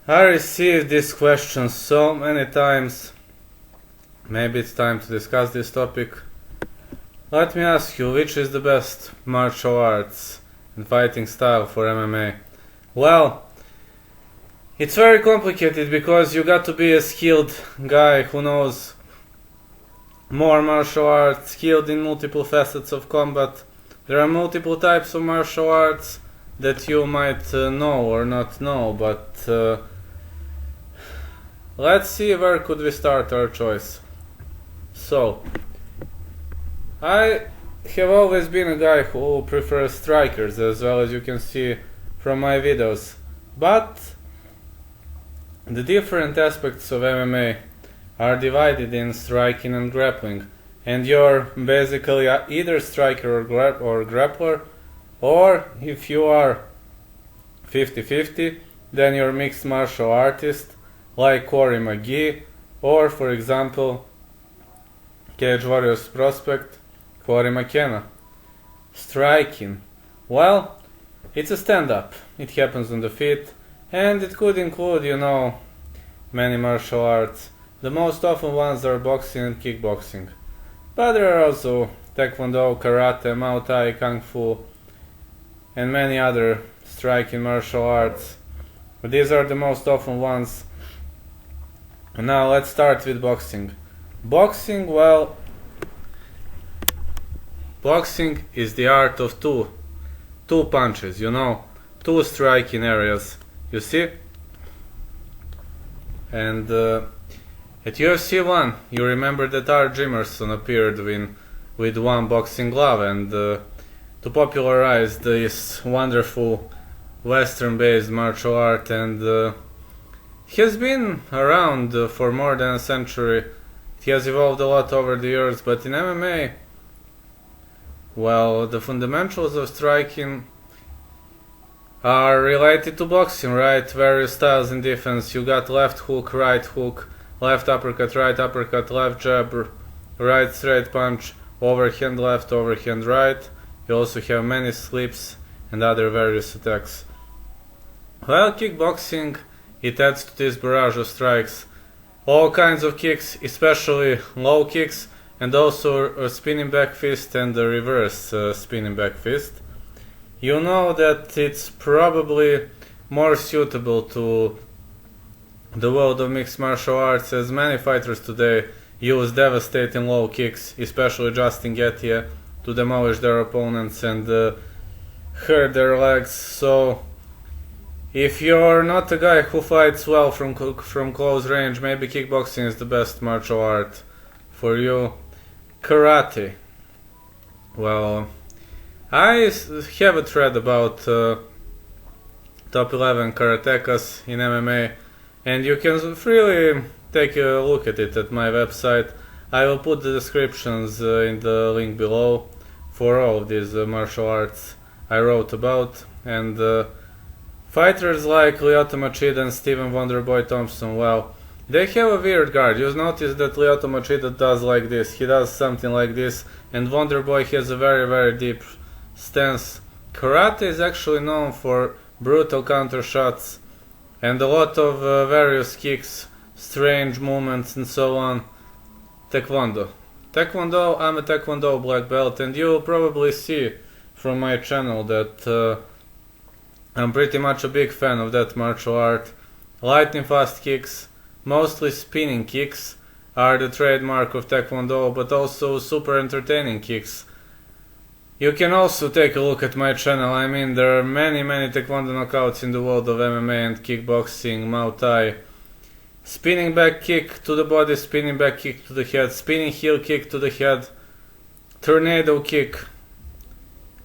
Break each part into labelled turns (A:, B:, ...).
A: I received this question so many times. Maybe it's time to discuss this topic. Let me ask you, which is the best martial arts and fighting style for MMA? Well, it's very complicated because you got to be a skilled guy who knows more martial arts, skilled in multiple facets of combat. There are multiple types of martial arts that you might know or not know, but let's see where could we start our choice. So, I have always been a guy who prefers strikers, as well as you can see from my videos. But the different aspects of MMA are divided in striking and grappling, and you're basically either striker or grappler, or if you are 50-50, then you're mixed martial artist like Corey McGee, or for example Cage Warriors prospect Corey McKenna. Striking, well, it's a stand-up. It happens on the feet, and it could include, many martial arts. The most often ones are boxing and kickboxing, but there are also taekwondo, karate, muay thai, kung fu, and many other striking martial arts. But these are the most often ones. And now let's start with boxing. Boxing is the art of two punches, two striking areas, you see? And at UFC 1, you remember that Art Jimerson appeared with one boxing glove, and to popularize this wonderful Western-based martial art, and he has been around for more than a century. It has evolved a lot over the years, but in MMA, well, the fundamentals of striking are related to boxing, right? Various styles in defense. You got left hook, left uppercut, right uppercut, left jab, right straight punch, overhand left, overhand right. You also have many slips and other various attacks. While kickboxing, it adds to this barrage of strikes. All kinds of kicks, especially low kicks, and also a spinning back fist and a reverse spinning back fist. You know that it's probably more suitable to the world of mixed martial arts, as many fighters today use devastating low kicks, especially Justin Gaethje, to demolish their opponents and hurt their legs. So if you're not a guy who fights well from close range, maybe kickboxing is the best martial art for you. Karate. Well, I have a thread about top 11 karatekas in MMA, and you can freely take a look at it at my website. I will put the descriptions in the link below for all of these martial arts I wrote about. And fighters like Lyoto Machida and Stephen Wonderboy Thompson, well, they have a weird guard. You notice that Lyoto Machida does like this, he does something like this, and Wonderboy has a very, very deep stance. Karate is actually known for brutal counter shots and a lot of various kicks, strange movements, and so on. Taekwondo, I'm a Taekwondo black belt, and you'll probably see from my channel that I'm pretty much a big fan of that martial art. Lightning fast kicks, mostly spinning kicks, are the trademark of Taekwondo, but also super entertaining kicks. You can also take a look at my channel. I mean, there are many Taekwondo knockouts in the world of MMA and kickboxing, Muay Thai. Spinning back kick to the body, spinning back kick to the head, spinning heel kick to the head, tornado kick.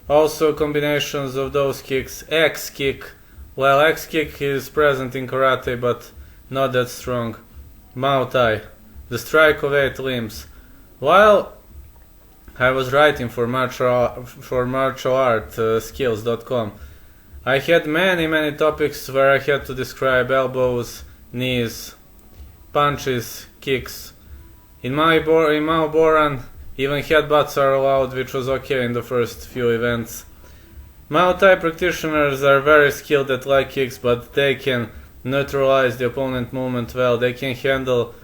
A: Also combinations of those kicks. X kick. Well, X kick is present in karate, but not that strong. Muay Thai. The strike of 8 limbs. While I was writing for martialartskills.com, I had many topics where I had to describe elbows, knees, punches, kicks. In Mao Boran, even headbutts are allowed, which was okay in the first few events. Muay Thai practitioners are very skilled at leg kicks, but they can neutralize the opponent movement well. They can handle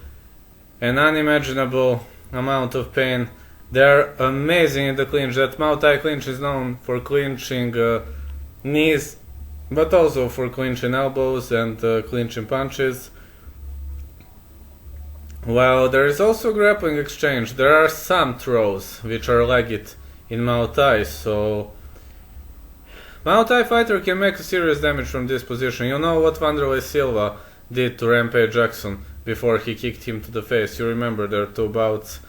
A: an unimaginable amount of pain. They're amazing in the clinch. That Muay Thai clinch is known for clinching knees, but also for clinching elbows and clinching punches. Well, there is also grappling exchange. There are some throws which are legged in Muay Thai, so Muay Thai fighter can make serious damage from this position. You know what Wanderlei Silva did to Rampage Jackson before he kicked him to the face. You remember their two bouts.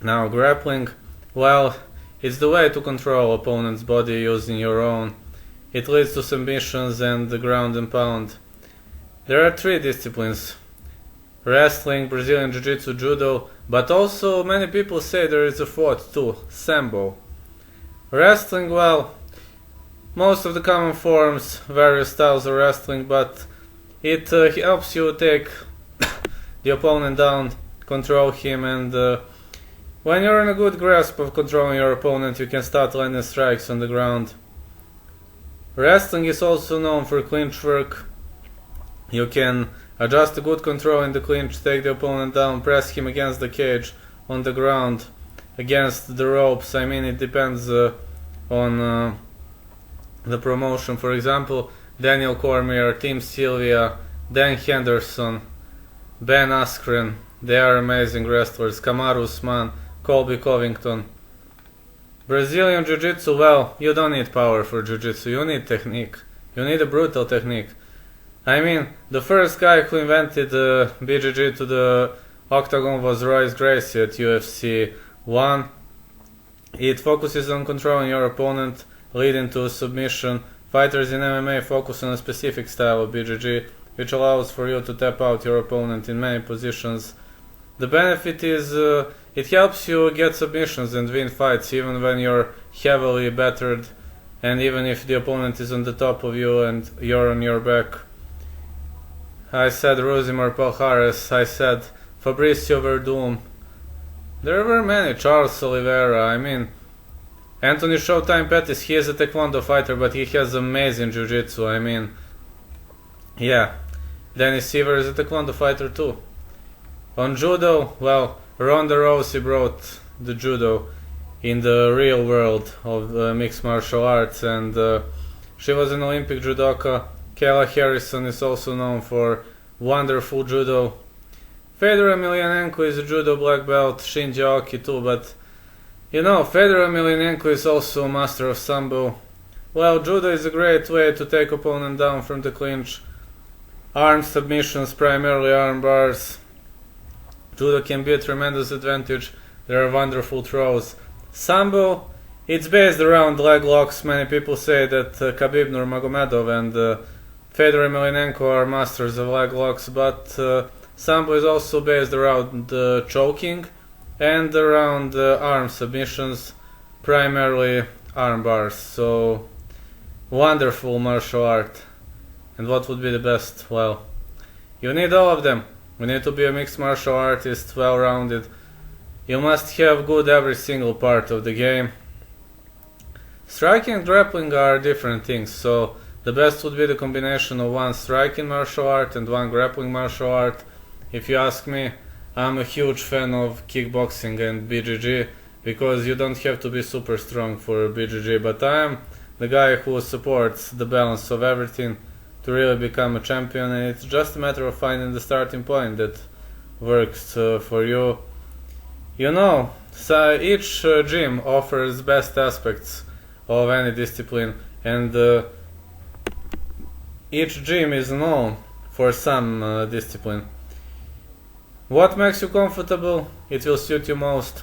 A: Now grappling, well, it's the way to control opponent's body using your own. It leads to submissions and the ground and pound. There are three disciplines: wrestling, Brazilian Jiu-Jitsu, Judo, but also many people say there is a fourth too, Sambo. Wrestling, well, most of the common forms, various styles of wrestling, but it helps you take the opponent down, control him, and when you're in a good grasp of controlling your opponent, you can start landing strikes on the ground. Wrestling is also known for clinch work. You can adjust a good control in the clinch, take the opponent down, press him against the cage, on the ground, against the ropes. I mean, it depends on the promotion. For example, Daniel Cormier, Tim Sylvia, Dan Henderson, Ben Askren, they are amazing wrestlers. Kamaru Usman, Colby Covington. Brazilian Jiu-Jitsu, well, you don't need power for Jiu-Jitsu, you need technique. You need a brutal technique. I mean, the first guy who invented BJJ to the octagon was Royce Gracie at UFC 1. It focuses on controlling your opponent, leading to a submission. Fighters in MMA focus on a specific style of BJJ, which allows for you to tap out your opponent in many positions. The benefit is it helps you get submissions and win fights even when you're heavily battered, and even if the opponent is on the top of you and you're on your back. I said Rosimar Palhares, I said Fabricio Verdum. There were many, Charles Oliveira, I mean, Anthony Showtime Pettis, he is a taekwondo fighter, but he has amazing jiu-jitsu, I mean, yeah. Dennis Seaver is a taekwondo fighter too. On judo, well, Ronda Rousey brought the judo in the real world of mixed martial arts, and she was an Olympic judoka. Kayla Harrison is also known for wonderful judo. Fedor Emelianenko is a judo black belt, Shinji Aoki too, but you know, Fedor Emelianenko is also a master of sambo. Well, judo is a great way to take opponent down from the clinch. Arm submissions, primarily arm bars. Judo can be a tremendous advantage. There are wonderful throws. Sambo, it's based around leg locks. Many people say that Khabib Nurmagomedov and Fedor Emelianenko are masters of leg locks, but Sambo is also based around choking and around arm submissions, primarily arm bars. So, wonderful martial art. And what would be the best? Well, you need all of them. You need to be a mixed martial artist, well-rounded. You must have good every single part of the game. Striking and grappling are different things, so the best would be the combination of one striking martial art and one grappling martial art. If you ask me, I'm a huge fan of kickboxing and BJJ, because you don't have to be super strong for BJJ, but I am the guy who supports the balance of everything to really become a champion, and it's just a matter of finding the starting point that works for you. You know, so each gym offers best aspects of any discipline, and each gym is known for some discipline. What makes you comfortable? It will suit you most.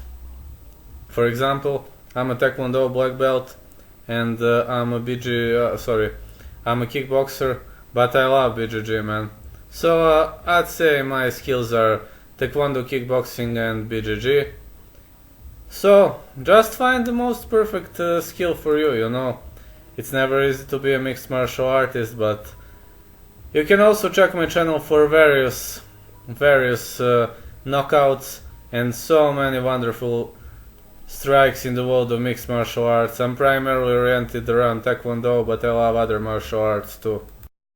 A: For example, I'm a Taekwondo black belt, and I'm a kickboxer, but I love BJJ, man. So I'd say my skills are Taekwondo, kickboxing, and BJJ. So just find the most perfect skill for you, you know. It's never easy to be a mixed martial artist, but you can also check my channel for various knockouts and so many wonderful strikes in the world of mixed martial arts. I'm primarily oriented around Taekwondo, but I love other martial arts too.